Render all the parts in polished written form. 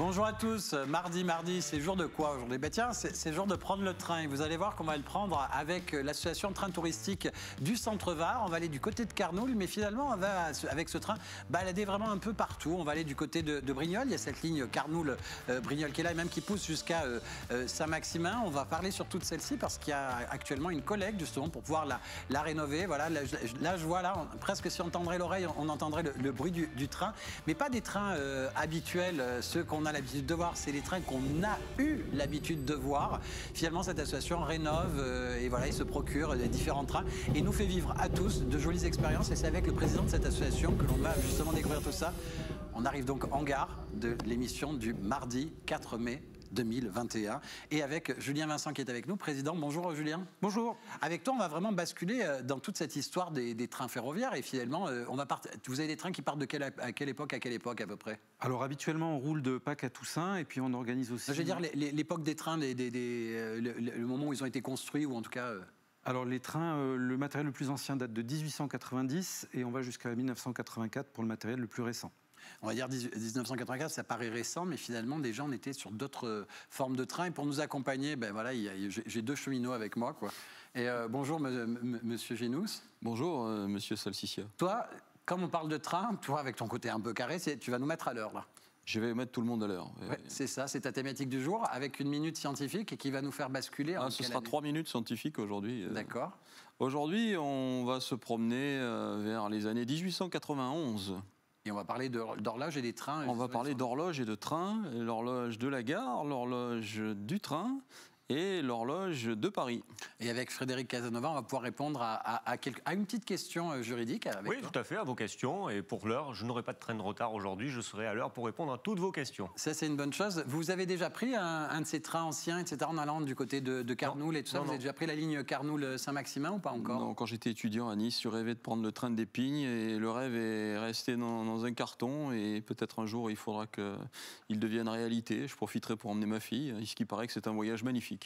Bonjour à tous. Mardi, c'est jour de quoi aujourd'hui? Tiens, c'est jour de prendre le train. Et vous allez voir qu'on va le prendre avec l'association Train Touristique du Centre-Var. On va aller du côté de Carnoules, mais finalement, on va, avec ce train, balader vraiment un peu partout. On va aller du côté de Brignoles. Il y a cette ligne Carnoules-Brignoles qui est là et même qui pousse jusqu'à Saint-Maximin. On va parler sur toute celle-ci parce qu'il y a actuellement une collecte justement pour pouvoir la rénover. Voilà, là, je vois presque si on tendrait l'oreille, on entendrait le bruit du train, mais pas des trains habituels, ceux qu'on a l'habitude de voir, c'est les trains qu'on a eu l'habitude de voir. Finalement, cette association rénove et voilà, il se procure des différents trains et nous fait vivre à tous de jolies expériences. Et c'est avec le président de cette association que l'on va justement découvrir tout ça. On arrive donc en gare de l'émission du mardi 4 mai 2021 et avec Julien Vincent qui est avec nous, président. Bonjour Julien. Bonjour. Avec toi, on va vraiment basculer dans toute cette histoire des trains ferroviaires et finalement, vous avez des trains qui partent de à quelle époque à peu près? Alors habituellement, on roule de Pâques à Toussaint et puis on organise aussi... Je veux dire l'époque des trains, le moment où ils ont été construits ou en tout cas... Alors les trains, le matériel le plus ancien date de 1890 et on va jusqu'à 1984 pour le matériel le plus récent. On va dire 1984, ça paraît récent, mais finalement, déjà, on était sur d'autres formes de trains. Et pour nous accompagner, ben voilà, j'ai deux cheminots avec moi, quoi. Et bonjour, monsieur Génous. Bonjour, monsieur Salsicia. Toi, comme on parle de train, toi, avec ton côté un peu carré, tu vas nous mettre à l'heure, là. Je vais mettre tout le monde à l'heure. Ouais, c'est ça, c'est ta thématique du jour, avec une minute scientifique qui va nous faire basculer. Ce sera 3 minutes scientifiques aujourd'hui. D'accord. Aujourd'hui, on va se promener vers les années 1891. Et on va parler d'horloge et des trains. On va parler d'horloge et de train, l'horloge de la gare, l'horloge du train et l'horloge de Paris. Et avec Frédéric Casanova, on va pouvoir répondre à une petite question juridique. Avec oui, tout à fait, à vos questions. Et pour l'heure, je n'aurai pas de train de retard aujourd'hui, je serai à l'heure pour répondre à toutes vos questions. Ça, c'est une bonne chose. Vous avez déjà pris un de ces trains anciens, etc., en allant du côté de Carnoules et tout ça? Vous avez déjà pris la ligne Carnoules-Saint-Maximin ou pas encore? Non, quand j'étais étudiant à Nice, je rêvais de prendre le train d'Épingle et le rêve est resté dans un carton et peut-être un jour, il faudra qu'il devienne réalité. Je profiterai pour emmener ma fille, ce qui paraît que c'est un voyage magnifique.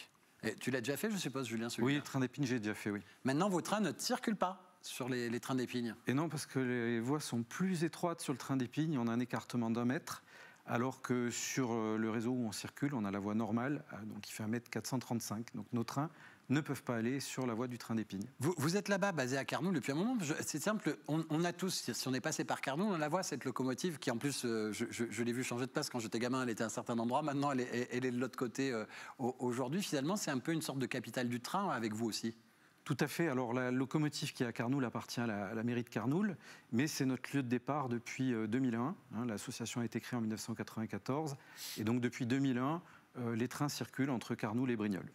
Et tu l'as déjà fait, je suppose, Julien? Oui, le train d'Épingle, j'ai déjà fait, oui. Maintenant, vos trains ne circulent pas sur les trains d'Épingle? Et non, parce que les voies sont plus étroites sur le train d'Épingle, on a un écartement d'1 mètre, alors que sur le réseau où on circule, on a la voie normale, donc qui fait 1,435 m. Donc nos trains ne peuvent pas aller sur la voie du train d'Épingle. Vous êtes là-bas, basé à Carnoules depuis un moment. C'est simple, on a tous, si on est passé par Carnoules, on la voit, cette locomotive qui en plus, je l'ai vu changer de place quand j'étais gamin, elle était à un certain endroit, maintenant elle est de l'autre côté aujourd'hui. Finalement, c'est un peu une sorte de capitale du train avec vous aussi. Tout à fait. Alors la locomotive qui est à Carnoules appartient à la mairie de Carnoules, mais c'est notre lieu de départ depuis 2001. L'association a été créée en 1994 et donc depuis 2001, les trains circulent entre Carnoules et Brignoles.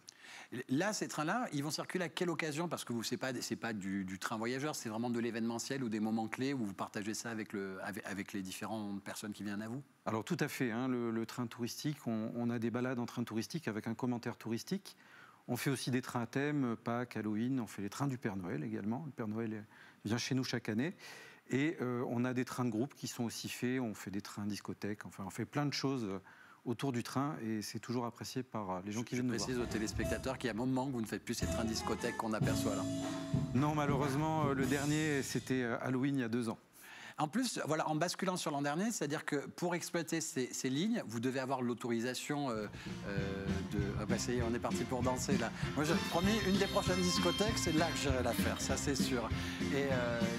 Là, ces trains-là, ils vont circuler à quelle occasion? Parce que c'est pas du train voyageur, c'est vraiment de l'événementiel ou des moments clés où vous partagez ça avec les différentes personnes qui viennent à vous? Alors tout à fait. Le train touristique, on a des balades en train touristique avec un commentaire touristique. On fait aussi des trains à thème, Pâques, Halloween, on fait les trains du Père Noël également. Le Père Noël vient chez nous chaque année. Et on a des trains de groupe qui sont aussi faits, on fait des trains discothèques, enfin on fait plein de choses autour du train et c'est toujours apprécié par les gens qui viennent nous voir. Je précise aux téléspectateurs qu'il y a un moment que vous ne faites plus ces trains discothèques qu'on aperçoit là. Non, malheureusement, le dernier c'était Halloween il y a 2 ans. En plus, voilà, en basculant sur l'an dernier, c'est-à-dire que pour exploiter ces lignes, vous devez avoir l'autorisation Ah bah ça y est, on est parti pour danser là. Moi, j'ai promis, une des prochaines discothèques, c'est là que j'irai la faire, ça c'est sûr. Et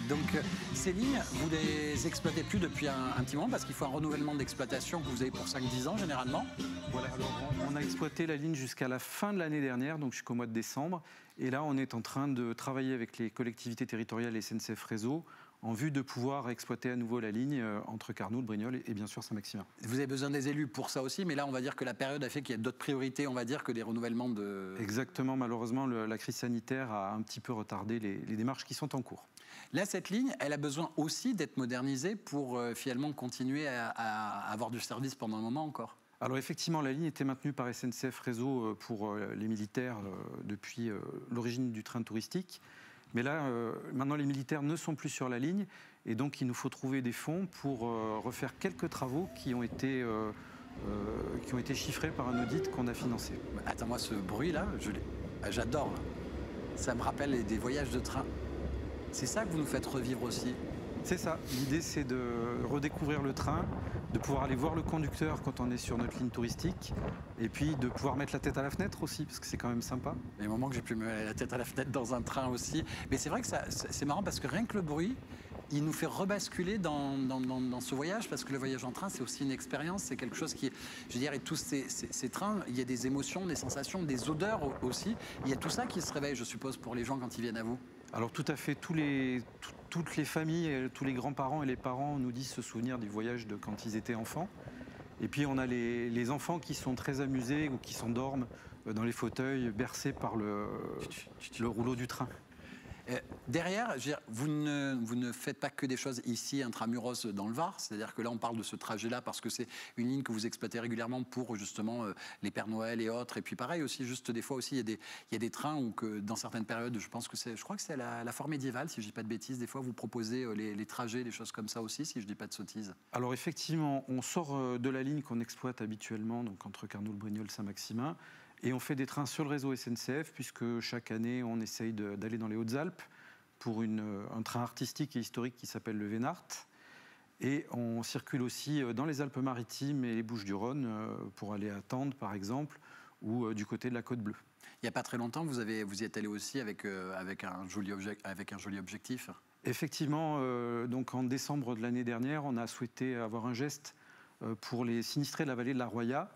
donc, ces lignes, vous les exploitez plus depuis un petit moment parce qu'il faut un renouvellement d'exploitation que vous avez pour 5-10 ans généralement. Voilà, alors on a exploité la ligne jusqu'à la fin de l'année dernière, donc jusqu'au mois de décembre. Et là, on est en train de travailler avec les collectivités territoriales et SNCF Réseau en vue de pouvoir exploiter à nouveau la ligne entre Carnoules, Brignoles et bien sûr Saint-Maximin. Vous avez besoin des élus pour ça aussi, mais là on va dire que la période a fait qu'il y a d'autres priorités, on va dire, que des renouvellements de... Exactement, malheureusement la crise sanitaire a un petit peu retardé les démarches qui sont en cours. Là, cette ligne, elle a besoin aussi d'être modernisée pour finalement continuer à avoir du service pendant un moment encore. Alors effectivement, la ligne était maintenue par SNCF Réseau pour les militaires depuis l'origine du train touristique. Mais là, maintenant, les militaires ne sont plus sur la ligne et donc il nous faut trouver des fonds pour refaire quelques travaux qui ont été chiffrés par un audit qu'on a financé. Attends, moi, ce bruit-là, j'adore. Ça me rappelle des voyages de train. C'est ça que vous nous faites revivre aussi. C'est ça. L'idée, c'est de redécouvrir le train, de pouvoir aller voir le conducteur quand on est sur notre ligne touristique, et puis de pouvoir mettre la tête à la fenêtre aussi, parce que c'est quand même sympa. Il y a des moments que j'ai pu me mettre la tête à la fenêtre dans un train aussi. Mais c'est vrai que c'est marrant parce que rien que le bruit, il nous fait rebasculer dans ce voyage, parce que le voyage en train, c'est aussi une expérience, c'est quelque chose qui, je veux dire, et tous ces trains, il y a des émotions, des sensations, des odeurs aussi. Il y a tout ça qui se réveille, je suppose, pour les gens quand ils viennent à vous. Alors tout à fait, toutes les familles, tous les grands-parents et les parents nous disent se souvenir du voyage de quand ils étaient enfants. Et puis on a les enfants qui sont très amusés ou qui s'endorment dans les fauteuils, bercés par le rouleau du train. Derrière, je veux dire, vous ne faites pas que des choses ici, intramuros, dans le Var. C'est-à-dire que là, on parle de ce trajet-là parce que c'est une ligne que vous exploitez régulièrement pour justement les Pères Noël et autres. Et puis pareil aussi, juste des fois aussi, il y a des trains où que, dans certaines périodes, je crois que c'est la foire médiévale, si je ne dis pas de bêtises. Des fois, vous proposez les trajets, des choses comme ça aussi, si je ne dis pas de sottises. Alors effectivement, on sort de la ligne qu'on exploite habituellement, donc entre Carnoul, Brignoles, Saint-Maximin. Et on fait des trains sur le réseau SNCF, puisque chaque année, on essaye d'aller dans les Hautes-Alpes pour un train artistique et historique qui s'appelle le Vénart. Et on circule aussi dans les Alpes-Maritimes et les Bouches-du-Rhône pour aller à Tende, par exemple, ou du côté de la Côte Bleue. Il n'y a pas très longtemps, vous y êtes allé aussi avec un joli objectif. Effectivement, donc en décembre de l'année dernière, on a souhaité avoir un geste pour les sinistrés de la vallée de la Roya.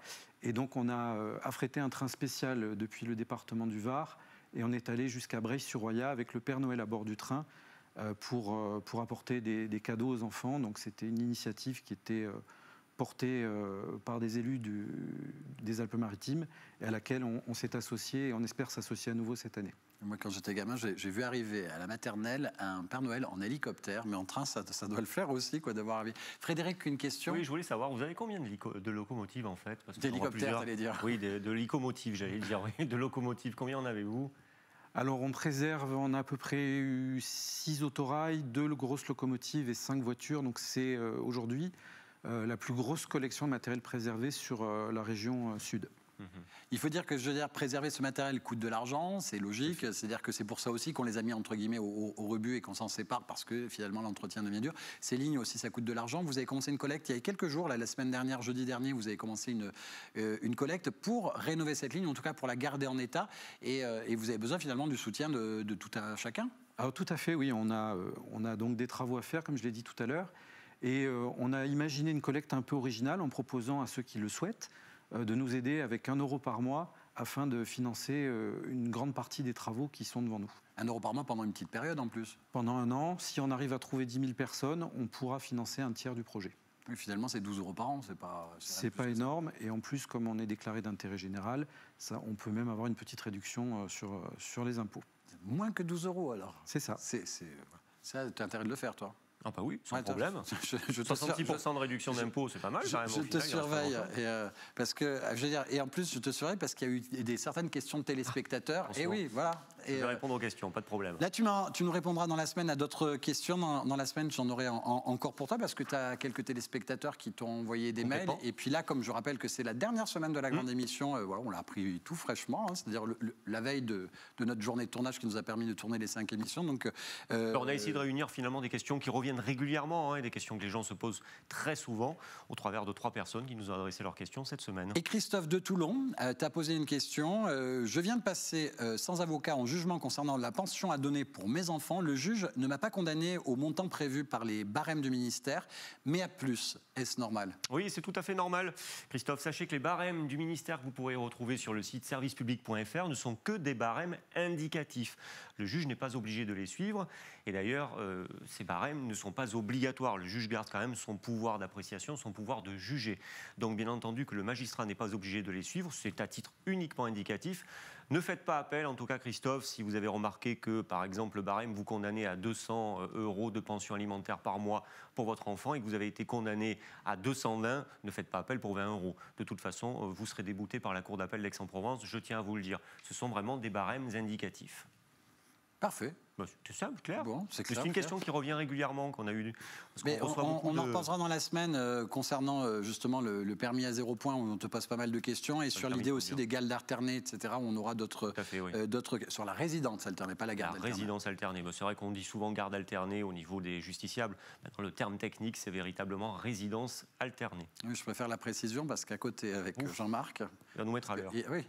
Et donc on a affrété un train spécial depuis le département du Var et on est allé jusqu'à Breil-sur-Roya avec le Père Noël à bord du train pour apporter des cadeaux aux enfants. Donc c'était une initiative qui était portée par des élus des Alpes-Maritimes et à laquelle on s'est associé et on espère s'associer à nouveau cette année. Moi, quand j'étais gamin, j'ai vu arriver à la maternelle un Père Noël en hélicoptère, mais en train, ça doit le faire aussi, quoi, d'avoir arrivé. Frédéric, une question. Oui, je voulais savoir, vous avez combien de locomotives en fait? D'hélicoptères, t'allais dire. Oui, de locomotives, j'allais dire. Oui, de locomotives. Combien en avez-vous? Alors on a à peu près 6 autorails, 2 grosses locomotives et 5 voitures. Donc c'est aujourd'hui la plus grosse collection de matériel préservé sur la région sud. Il faut dire que préserver ce matériel coûte de l'argent, c'est logique. C'est-à-dire que c'est pour ça aussi qu'on les a mis entre guillemets au rebut et qu'on s'en sépare parce que finalement l'entretien devient dur. Ces lignes aussi, ça coûte de l'argent. Vous avez commencé une collecte il y a quelques jours, là, la semaine dernière, jeudi dernier, vous avez commencé une collecte pour rénover cette ligne, en tout cas pour la garder en état. Et vous avez besoin finalement du soutien de tout un chacun. Alors tout à fait, oui. On a donc des travaux à faire, comme je l'ai dit tout à l'heure. Et on a imaginé une collecte un peu originale en proposant à ceux qui le souhaitent de nous aider avec 1 euro par mois afin de financer une grande partie des travaux qui sont devant nous. 1 euro par mois pendant une petite période en plus. Pendant 1 an, si on arrive à trouver 10 000 personnes, on pourra financer un tiers du projet. Oui, finalement, c'est 12 euros par an, c'est pas énorme. Et en plus, comme on est déclaré d'intérêt général, on peut même avoir une petite réduction sur les impôts. Moins que 12 euros alors. C'est ça. Ça, tu as intérêt de le faire, toi. Ah bah oui, sans problème. 66% de réduction d'impôt, c'est pas mal quand même. Je te surveille, parce que, je veux dire, et en plus je te surveille parce qu'il y a eu certaines questions de téléspectateurs. Et oui, voilà. Je vais répondre aux questions, pas de problème. Là, tu nous répondras dans la semaine à d'autres questions. Dans la semaine, j'en aurai encore pour toi parce que tu as quelques téléspectateurs qui t'ont envoyé des mails. Et puis là, comme je rappelle que c'est la dernière semaine de la grande émission, voilà, on l'a appris tout fraîchement, hein, c'est-à-dire la veille de notre journée de tournage qui nous a permis de tourner les 5 émissions. Donc, on a essayé de réunir finalement des questions qui reviennent régulièrement, et des questions que les gens se posent très souvent, au travers de 3 personnes qui nous ont adressé leurs questions cette semaine. Et Christophe de Toulon t'a posé une question. Je viens de passer sans avocat en jugement concernant la pension à donner pour mes enfants. Le juge ne m'a pas condamné au montant prévu par les barèmes du ministère, mais à plus. Est-ce normal? Oui, c'est tout à fait normal. Christophe, sachez que les barèmes du ministère que vous pourrez retrouver sur le site servicepublic.fr ne sont que des barèmes indicatifs. Le juge n'est pas obligé de les suivre. Et d'ailleurs, ces barèmes ne sont pas obligatoires. Le juge garde quand même son pouvoir d'appréciation, son pouvoir de juger. Donc bien entendu que le magistrat n'est pas obligé de les suivre. C'est à titre uniquement indicatif. Ne faites pas appel, en tout cas Christophe, si vous avez remarqué que, par exemple, le barème vous condamnez à 200 € de pension alimentaire par mois pour votre enfant et que vous avez été condamné à 220, ne faites pas appel pour 20 €. De toute façon, vous serez débouté par la Cour d'appel d'Aix-en-Provence, je tiens à vous le dire. Ce sont vraiment des barèmes indicatifs. Parfait. C'est simple, clair. Bon, c'est une question qui revient régulièrement, qu'on a eu. Mais on en reposera dans la semaine concernant justement le permis à 0 points, où on te pose pas mal de questions, et sur l'idée aussi des gardes alternés, etc., où on aura d'autres. Sur la résidence alternée, pas la garde alternée. La résidence alternée. C'est vrai qu'on dit souvent garde alternée au niveau des justiciables. Maintenant, le terme technique, c'est véritablement résidence alternée. Oui, je préfère la précision parce qu'à côté, avec Jean-Marc. Il va nous mettre à l'heure. Oui,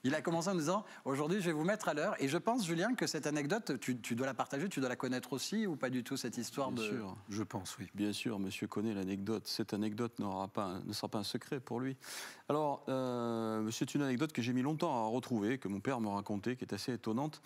il a commencé en nous disant aujourd'hui, je vais vous mettre à l'heure. Et je pense, Julien, que cette anecdote, tu dois la partager, tu dois la connaître aussi, ou pas du tout, cette histoire Bien sûr. Je pense, oui. Bien sûr, monsieur connaît l'anecdote. Cette anecdote ne sera pas un secret pour lui. Alors, c'est une anecdote que j'ai mis longtemps à retrouver, que mon père me racontait, qui est assez étonnante.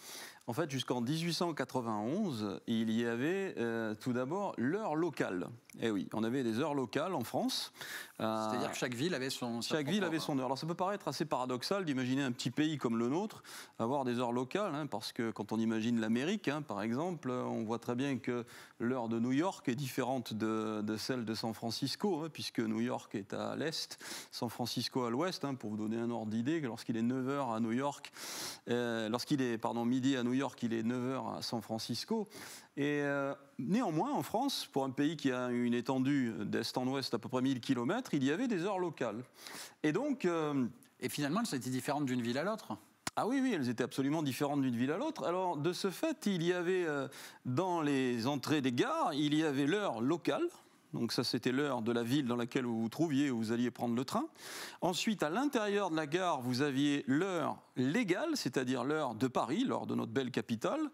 En fait, jusqu'en 1891, il y avait tout d'abord l'heure locale. Eh oui, on avait des heures locales en France. C'est-à-dire que chaque ville avait son... Chaque ville avait son heure. Alors ça peut paraître assez paradoxal d'imaginer un petit pays comme le nôtre avoir des heures locales, parce que quand on imagine l'Amérique, par exemple, on voit très bien que l'heure de New York est différente de celle de San Francisco, puisque New York est à l'est, San Francisco à l'ouest. Pour vous donner un ordre d'idée, lorsqu'il est 9h à New York, lorsqu'il est midi à New York, il est 9h à San Francisco. Et néanmoins, en France, pour un pays qui a une étendue d'est en ouest à peu près 1000 km, il y avait des heures locales. Et donc... Et finalement, elles étaient différentes d'une ville à l'autre ? Ah oui, elles étaient absolument différentes d'une ville à l'autre. Alors, de ce fait, il y avait, dans les entrées des gares, il y avait l'heure locale. Donc ça, c'était l'heure de la ville dans laquelle vous vous trouviez, où vous alliez prendre le train. Ensuite, à l'intérieur de la gare, vous aviez l'heure légale, c'est-à-dire l'heure de Paris, l'heure de notre belle capitale.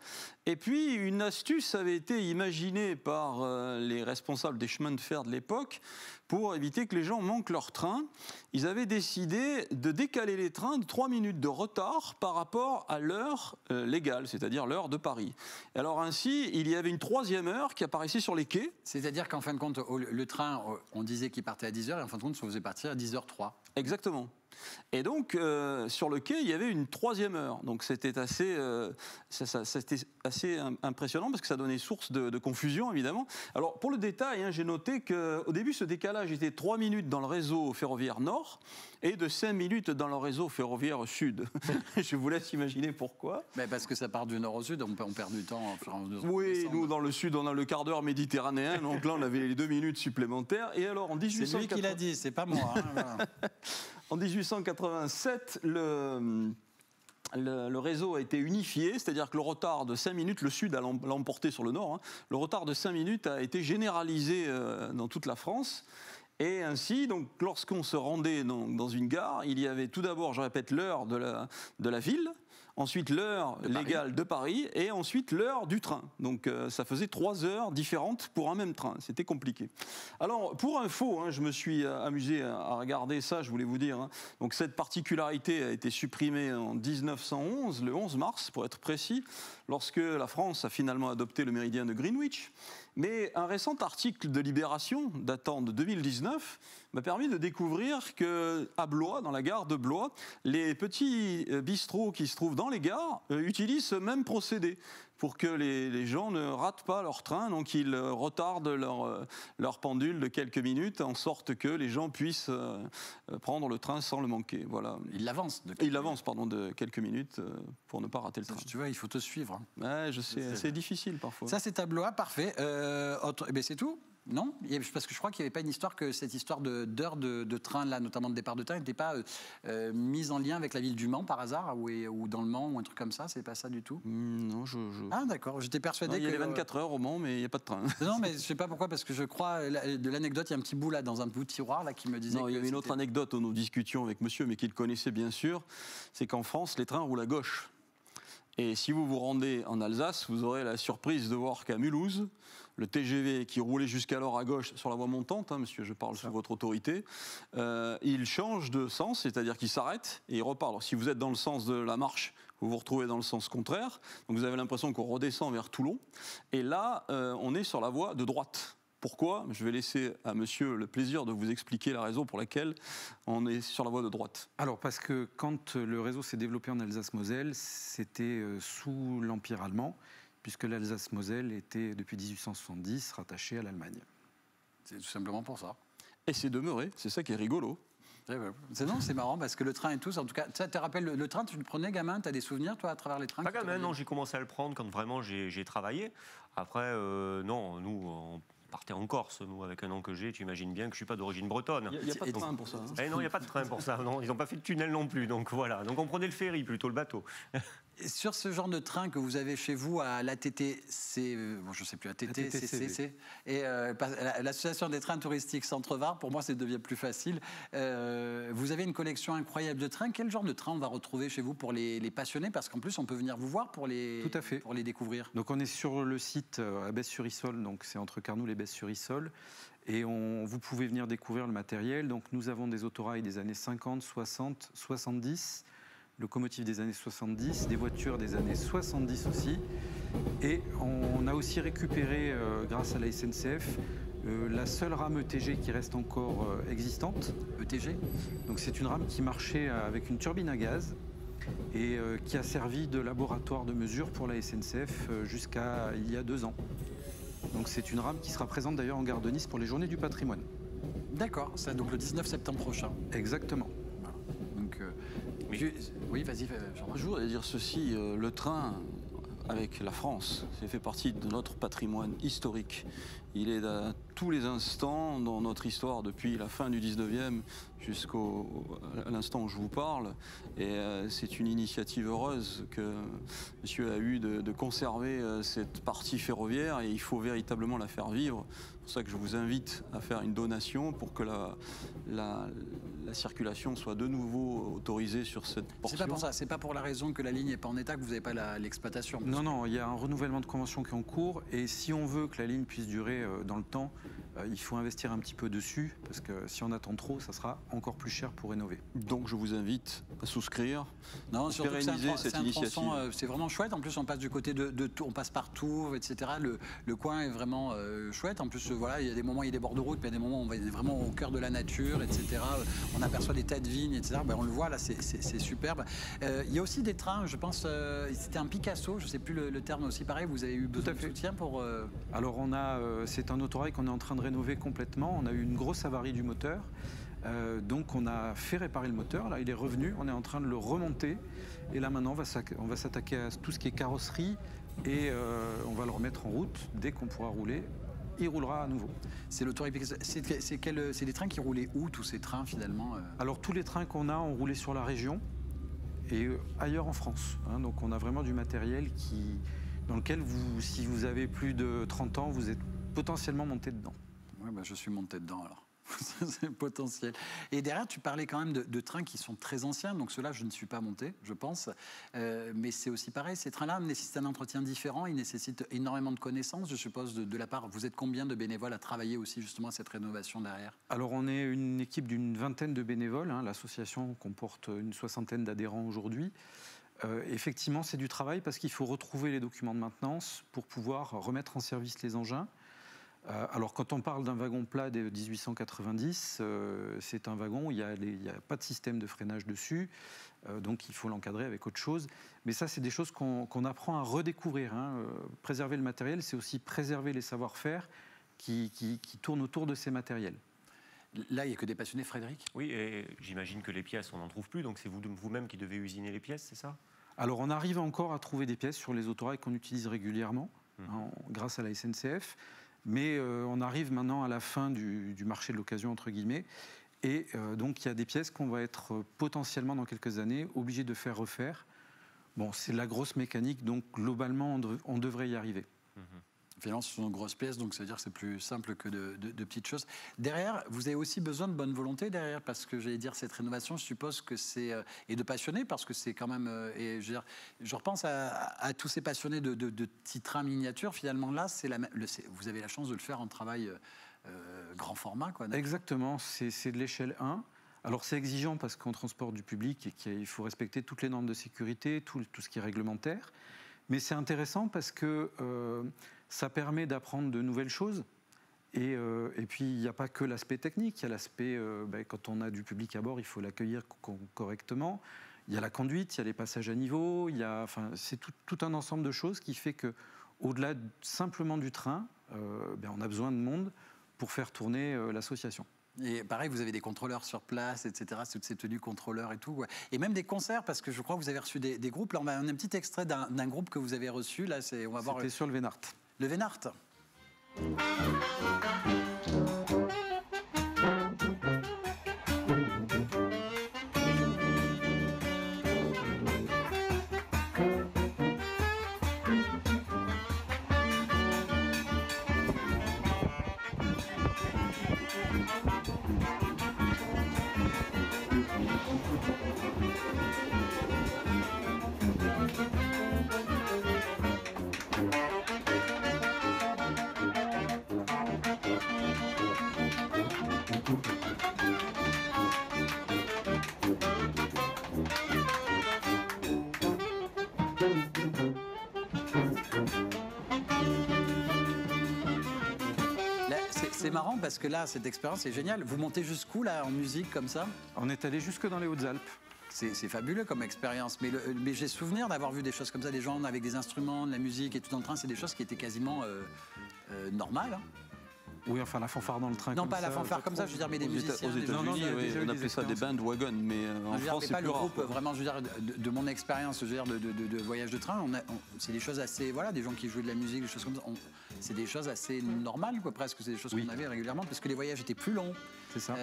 Et puis, une astuce avait été imaginée par les responsables des chemins de fer de l'époque pour éviter que les gens manquent leur train. Ils avaient décidé de décaler les trains de 3 minutes de retard par rapport à l'heure légale, c'est-à-dire l'heure de Paris. Alors ainsi, il y avait une 3e heure qui apparaissait sur les quais. C'est-à-dire qu'en fin de compte, le train, on disait qu'il partait à 10h, et en fin de compte, ça faisait partir à 10h03. Exactement. Et donc, sur le quai, il y avait une 3e heure. Donc, c'était assez impressionnant parce que ça donnait source de confusion, évidemment. Alors, pour le détail, j'ai noté qu'au début, ce décalage était 3 minutes dans le réseau ferroviaire nord et de 5 minutes dans le réseau ferroviaire sud. Je vous laisse imaginer pourquoi. Mais parce que ça part du nord au sud, on perd du temps. Oui, nous, dans le sud, on a le quart d'heure méditerranéen. Donc là, on avait les 2 minutes supplémentaires. Et alors, en 1880... C'est lui qui l'a dit, c'est pas moi. Voilà. En 1887, le réseau a été unifié, c'est-à-dire que le retard de 5 minutes, le Sud l'a emporté sur le Nord, le retard de 5 minutes a été généralisé dans toute la France. Et ainsi, donc, lorsqu'on se rendait dans une gare, il y avait tout d'abord, je répète, l'heure de la ville, ensuite l'heure légale de Paris, et ensuite l'heure du train. Donc ça faisait 3 heures différentes pour un même train. C'était compliqué. Alors, pour info, je me suis amusé à regarder ça, je voulais vous dire. Donc cette particularité a été supprimée en 1911, le 11 mars, pour être précis, lorsque la France a finalement adopté le méridien de Greenwich. Mais un récent article de Libération, datant de 2019, m'a permis de découvrir qu'à Blois, dans la gare de Blois, les petits bistrots qui se trouvent dans les gares utilisent ce même procédé pour que les gens ne ratent pas leur train, donc ils retardent leur pendule de quelques minutes, en sorte que les gens puissent prendre le train sans le manquer. Voilà. Ils l'avancent de quelques minutes pour ne pas rater le train. Tu vois, il faut te suivre. Ouais, je sais, c'est difficile parfois. Ça, c'est à Blois, parfait. C'est tout ? Non, parce que je crois qu'il n'y avait pas une histoire que cette histoire d'heure de train, là, notamment de départ de train, n'était pas mise en lien avec la ville du Mans par hasard, ou dans le Mans, ou un truc comme ça. C'est pas ça du tout. Non, Ah d'accord, j'étais persuadé que... Il y a les 24 heures au Mans, mais il n'y a pas de train. Non, mais je ne sais pas pourquoi, parce que je crois, de l'anecdote, il y a un petit bout là, dans un bout de tiroir, là, qui me disait... Non, il y avait une autre anecdote où nous discutions avec monsieur, mais qu'il connaissait bien sûr, c'est qu'en France, les trains roulent à gauche. Et si vous vous rendez en Alsace, vous aurez la surprise de voir qu'à Mulhouse, le TGV qui roulait jusqu'alors à gauche sur la voie montante, monsieur, je parle sous votre autorité, il change de sens, c'est-à-dire qu'il s'arrête et il repart. Alors, si vous êtes dans le sens de la marche, vous vous retrouvez dans le sens contraire, donc vous avez l'impression qu'on redescend vers Toulon. Et là, on est sur la voie de droite. Pourquoi ? Je vais laisser à monsieur le plaisir de vous expliquer la raison pour laquelle on est sur la voie de droite. Alors, parce que quand le réseau s'est développé en Alsace-Moselle, c'était sous l'Empire allemand, puisque l'Alsace-Moselle était, depuis 1870, rattachée à l'Allemagne. C'est tout simplement pour ça. Et c'est demeuré, c'est ça qui est rigolo. C'est marrant parce que le train et tout, en tout cas, ça te rappelle le train, tu le prenais gamin, tu as des souvenirs toi à travers les trains? Pas gamin, non, j'ai commencé à le prendre quand vraiment j'ai travaillé. Après, non, nous, on partait en Corse, nous, avec un nom que j'ai, tu imagines bien que je ne suis pas d'origine bretonne. Il n'y a pas de train pour ça. Hein. Eh non, il n'y a pas de train pour ça, non, ils n'ont pas fait de tunnel non plus, donc voilà. Donc on prenait le ferry, plutôt le bateau. Sur ce genre de train que vous avez chez vous à l'ATTC, bon, je ne sais plus, ATTCC, et l'Association des trains touristiques Centre-Var, pour moi, ça devient plus facile. Vous avez une collection incroyable de trains. Quel genre de train on va retrouver chez vous pour les passionnés? Parce qu'en plus, on peut venir vous voir pour les découvrir. Donc on est sur le site à Besse-sur-Issole, donc c'est entre Carnoules et Besse-sur-Issole. Et vous pouvez venir découvrir le matériel. Donc nous avons des autorails des années 50, 60, 70, locomotives des années 70, des voitures des années 70 aussi. Et on a aussi récupéré, grâce à la SNCF, la seule rame ETG qui reste encore existante. ETG? Donc c'est une rame qui marchait avec une turbine à gaz et qui a servi de laboratoire de mesure pour la SNCF jusqu'à il y a 2 ans. Donc c'est une rame qui sera présente d'ailleurs en gare de Nice pour les Journées du patrimoine. D'accord, ça donc le 19 septembre prochain. Exactement. Voilà. Donc, oui, vas-y, Jean-Marc. Je voudrais dire ceci, le train avec la France, ça fait partie de notre patrimoine historique. Il est à tous les instants dans notre histoire, depuis la fin du 19e jusqu'à l'instant où je vous parle. Et c'est une initiative heureuse que monsieur a eue de conserver cette partie ferroviaire, et il faut véritablement la faire vivre. C'est pour ça que je vous invite à faire une donation pour que la circulation soit de nouveau autorisée sur cette portion. C'est pas pour ça, c'est pas pour la raison que la ligne n'est pas en état que vous n'avez pas l'exploitation. Non, il y a un renouvellement de convention qui est en cours, et si on veut que la ligne puisse durer dans le temps, il faut investir un petit peu dessus, parce que si on attend trop, ça sera encore plus cher pour rénover. Donc je vous invite à souscrire, à pérenniser cette initiative. C'est vraiment chouette. En plus, on passe du côté on passe par Tours, etc. Le coin est vraiment chouette. En plus, voilà, il y a des moments, il y a des bords de route, puis il y a des moments où on va vraiment au cœur de la nature, etc. On aperçoit des tas de vignes, etc. Ben, on le voit là, c'est superbe. Il y a aussi des trains, je pense, c'était un Picasso, je ne sais plus le terme aussi pareil. Vous avez eu besoin de soutien pour. Alors c'est un autorail qu'on est en train de rénover complètement. On a eu une grosse avarie du moteur. Donc on a fait réparer le moteur, là il est revenu, on est en train de le remonter, et là maintenant on va s'attaquer à tout ce qui est carrosserie, et on va le remettre en route. Dès qu'on pourra rouler, il roulera à nouveau. C'est l'autorail Picasso. C'est des trains qui roulaient où, tous ces trains finalement? Alors tous les trains qu'on a ont roulé sur la région et ailleurs en France, hein. Donc on a vraiment du matériel dans lequel si vous avez plus de 30 ans, vous êtes potentiellement monté dedans. Oui, je suis monté dedans alors. C'est potentiel. Et derrière, tu parlais quand même de trains qui sont très anciens, donc ceux-là, je ne suis pas monté, je pense. Mais c'est aussi pareil, ces trains-là nécessitent un entretien différent, ils nécessitent énormément de connaissances, je suppose, de la part. Vous êtes combien de bénévoles à travailler aussi justement à cette rénovation derrière? Alors, on est une équipe d'une vingtaine de bénévoles, hein. L'association comporte une 60aine d'adhérents aujourd'hui. Effectivement, c'est du travail parce qu'il faut retrouver les documents de maintenance pour pouvoir remettre en service les engins. Alors quand on parle d'un wagon plat de 1890, c'est un wagon où il n'y a pas de système de freinage dessus, donc il faut l'encadrer avec autre chose. Mais ça, c'est des choses qu'on apprend à redécouvrir, hein. Préserver le matériel, c'est aussi préserver les savoir-faire qui tournent autour de ces matériels. Là, il n'y a que des passionnés, Frédéric? Oui, et j'imagine que les pièces, on n'en trouve plus, donc c'est vous-même qui devez usiner les pièces, c'est ça? Alors on arrive encore à trouver des pièces sur les autorails qu'on utilise régulièrement, grâce à la SNCF. Mais on arrive maintenant à la fin du marché de l'occasion, entre guillemets. Et donc, il y a des pièces qu'on va être potentiellement, dans quelques années, obligés de faire refaire. Bon, c'est de la grosse mécanique, donc globalement, on devrait y arriver. Finalement, ce sont de grosses pièces, donc ça veut dire que c'est plus simple que de petites choses. Derrière, vous avez aussi besoin de bonne volonté derrière, parce que j'allais dire, cette rénovation, je suppose que c'est... et de passionnés, parce que c'est quand même... et je repense à tous ces passionnés de petits trains miniatures. Finalement, là, vous avez la chance de le faire en travail grand format, quoi. Exactement, c'est de l'échelle 1. Alors c'est exigeant parce qu'on transporte du public et qu'il faut respecter toutes les normes de sécurité, tout ce qui est réglementaire. Mais c'est intéressant parce que ça permet d'apprendre de nouvelles choses. Et puis, il n'y a pas que l'aspect technique. Il y a l'aspect, quand on a du public à bord, il faut l'accueillir correctement. Il y a la conduite, il y a les passages à niveau. C'est tout un ensemble de choses qui fait qu'au-delà simplement du train, on a besoin de monde pour faire tourner l'association. Et pareil, vous avez des contrôleurs sur place, etc., toutes ces tenues contrôleurs et tout. Ouais. Et même des concerts, parce que je crois que vous avez reçu des groupes. Là, on a un petit extrait d'un groupe que vous avez reçu. Là, on va voir. C'était sur le Vénart. Le Vénart. C'est marrant parce que là, cette expérience est géniale. Vous montez jusqu'où là en musique comme ça? On est allé jusque dans les Hautes-Alpes. C'est fabuleux comme expérience. Mais j'ai souvenir d'avoir vu des choses comme ça, des gens avec des instruments, de la musique et tout dans le train. C'est des choses qui étaient quasiment normales. Hein. Oui, enfin la fanfare dans le train. Non, pas la fanfare comme ça, je veux dire, mais des musiciens. Aux États-Unis, on appelait ça des bandwagons, mais en France, c'est pas plus le rare. groupe, vraiment, je veux dire, de mon expérience, je veux dire, de voyage de train, c'est des choses assez, voilà, des gens qui jouent de la musique, des choses comme ça. C'est des choses assez normales, quoi, presque. C'est des choses qu'on avait régulièrement, parce que les voyages étaient plus longs. C'est ça.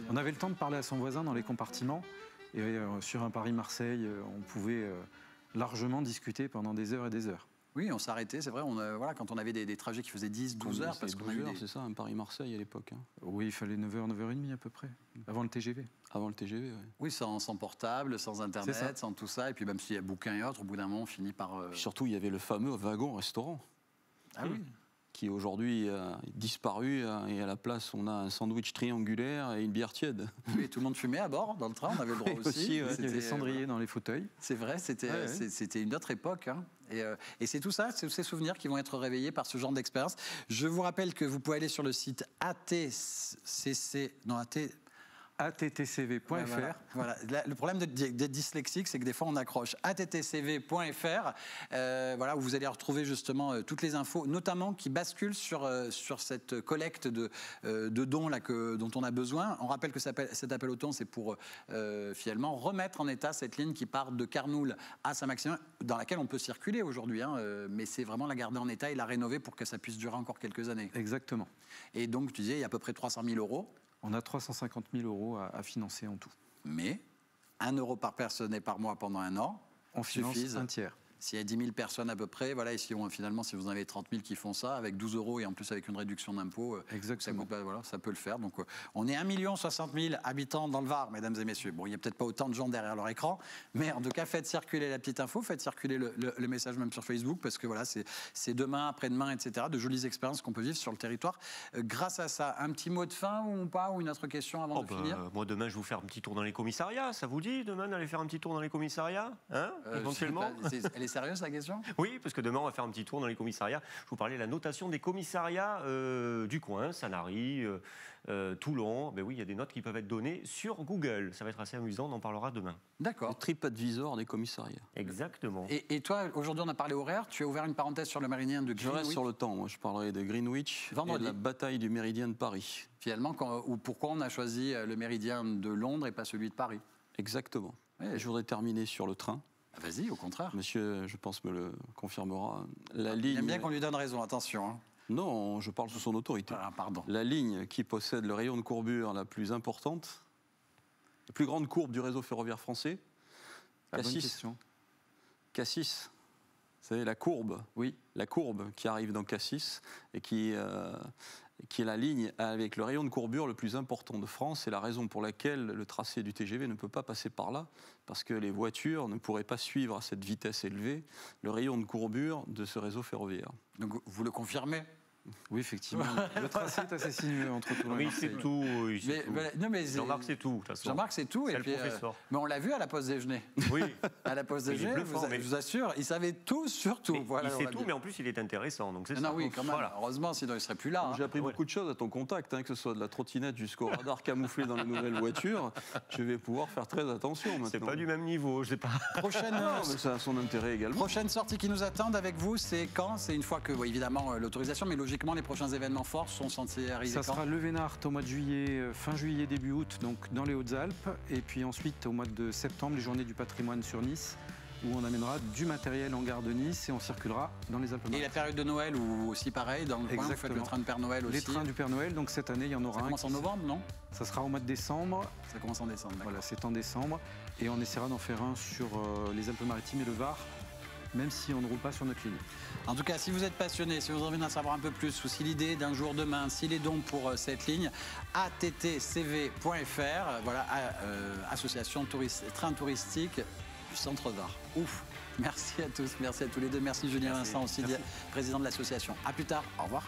On avait le temps de parler à son voisin dans les compartiments. Et sur un Paris-Marseille, on pouvait largement discuter pendant des heures et des heures. Oui, on s'arrêtait, c'est vrai. Voilà, quand on avait des trajets qui faisaient 10, 12 heures. Parce qu'on avait c'est ça, un Paris-Marseille à l'époque. Hein. Oui, il fallait 9h, 9h30 à peu près, avant le TGV. Avant le TGV, oui. Oui, sans portable, sans Internet, sans tout ça. Et puis même s'il y a bouquins et autres, au bout d'un moment, on finit par... Surtout, il y avait le fameux wagon-restaurant. Ah oui. Qui aujourd'hui a disparu, et à la place, on a un sandwich triangulaire et une bière tiède. Oui, tout le monde fumait à bord, dans le train, on avait le droit aussi. Il y avait des cendriers dans les fauteuils. C'est vrai, c'était une autre époque. Hein. Et c'est tout ça, c'est tous ces souvenirs qui vont être réveillés par ce genre d'expérience. Je vous rappelle que vous pouvez aller sur le site attcv.fr. Voilà. Le problème d'être dyslexique, c'est que des fois on accroche. attcv.fr, voilà, où vous allez retrouver justement toutes les infos, notamment qui basculent sur cette collecte de dons là, dont on a besoin. On rappelle que cet appel au don, c'est pour finalement remettre en état cette ligne qui part de Carnoul à Saint-Maximin, dans laquelle on peut circuler aujourd'hui, hein, mais c'est vraiment la garder en état et la rénover pour que ça puisse durer encore quelques années. Exactement. Et donc, tu disais, il y a à peu près 300 000 euros. On a 350 000 euros à financer en tout. Mais 1 euro par personne et par mois pendant un an, on finance un tiers. S'il y a 10 000 personnes à peu près, voilà, et finalement, si vous en avez 30 000 qui font ça, avec 12 euros et en plus avec une réduction d'impôt, ça peut le faire. Donc, on est 1 060 000 habitants dans le Var, mesdames et messieurs. Bon, il n'y a peut-être pas autant de gens derrière leur écran, mais en tout cas, faites circuler la petite info, faites circuler le message même sur Facebook, parce que voilà, c'est demain, après-demain, etc., de jolies expériences qu'on peut vivre sur le territoire. Grâce à ça, un petit mot de fin ou pas, ou une autre question avant de finir? Moi, demain, je vais vous faire un petit tour dans les commissariats. Ça vous dit, demain, d'aller faire un petit tour dans les commissariats, hein, éventuellement? Elle est sérieuse, la question? Oui, parce que demain, on va faire un petit tour dans les commissariats. Je vous parlais de la notation des commissariats du coin, Sanary, Toulon. Ben oui, il y a des notes qui peuvent être données sur Google. Ça va être assez amusant, on en parlera demain. D'accord. Le TripAdvisor des commissariats. Exactement. Et toi, aujourd'hui, on a parlé horaire. Tu as ouvert une parenthèse sur le méridien de Greenwich. Je reste sur le temps. Moi, je parlerai de Greenwich et de la bataille du méridien de Paris. Finalement, pourquoi on a choisi le méridien de Londres et pas celui de Paris? Exactement. Oui. Je voudrais terminer sur le train. Vas-y, au contraire. Monsieur, je pense, me le confirmera. Il aime bien qu'on lui donne raison, attention. Hein. Non, je parle sous son autorité. Ah, pardon. La ligne qui possède le rayon de courbure la plus importante, la plus grande courbe du réseau ferroviaire français, Cassis. Vous savez, la courbe. Oui. La courbe qui arrive dans Cassis et qui est la ligne avec le rayon de courbure le plus important de France. C'est la raison pour laquelle le tracé du TGV ne peut pas passer par là, parce que les voitures ne pourraient pas suivre à cette vitesse élevée le rayon de courbure de ce réseau ferroviaire. Donc vous le confirmez? Oui, effectivement. Le tracé est assez sinueux entre Toulon et Marseille. Oui, c'est tout. Jean-Marc, c'est tout. Jean-Marc, c'est tout. C'est le professeur. Mais on l'a vu à la pause déjeuner. Oui. À la pause déjeuner, je vous assure, il savait tout sur tout. Voilà, il sait tout, mais en plus, il est intéressant. Donc c'est ça. Non, oui, quand même. Voilà. Heureusement, sinon il ne serait plus là. J'ai appris beaucoup de choses à ton contact, que ce soit de la trottinette jusqu'au radar camouflé dans les nouvelles voitures. Je vais pouvoir faire très attention maintenant. C'est pas du même niveau, je sais pas. Prochaine. Non, mais ça a son intérêt également. Prochaine sortie qui nous attend avec vous, c'est quand? C'est une fois que, évidemment, l'autorisation, mais logiquement, logiquement, les prochains événements forts sont censés arriver Ça quand? sera le Vénart au mois de juillet, fin juillet, début août, donc dans les Hautes-Alpes. Et puis ensuite, au mois de septembre, les Journées du patrimoine sur Nice, où on amènera du matériel en gare de Nice et on circulera dans les Alpes-Maritimes. Et la période de Noël, ou aussi pareil, dans le coin, vous faites le train de Père Noël aussi? Les trains du Père Noël, donc cette année, il y en aura un. Ça commence en novembre, non? Ça sera au mois de décembre. Ça commence en décembre, d'accord. Voilà, c'est en décembre. Et on essaiera d'en faire un sur les Alpes-Maritimes et le Var, même si on ne roule pas sur notre ligne. En tout cas, si vous êtes passionné, si vous avez envie d'en savoir un peu plus, ou si l'idée d'un jour demain, si les dons pour cette ligne, attcv.fr, voilà, association train touristique du Centre Var. Ouf. Merci à tous, merci à tous les deux. Merci Julien Vincent aussi, président de l'association. À plus tard, au revoir.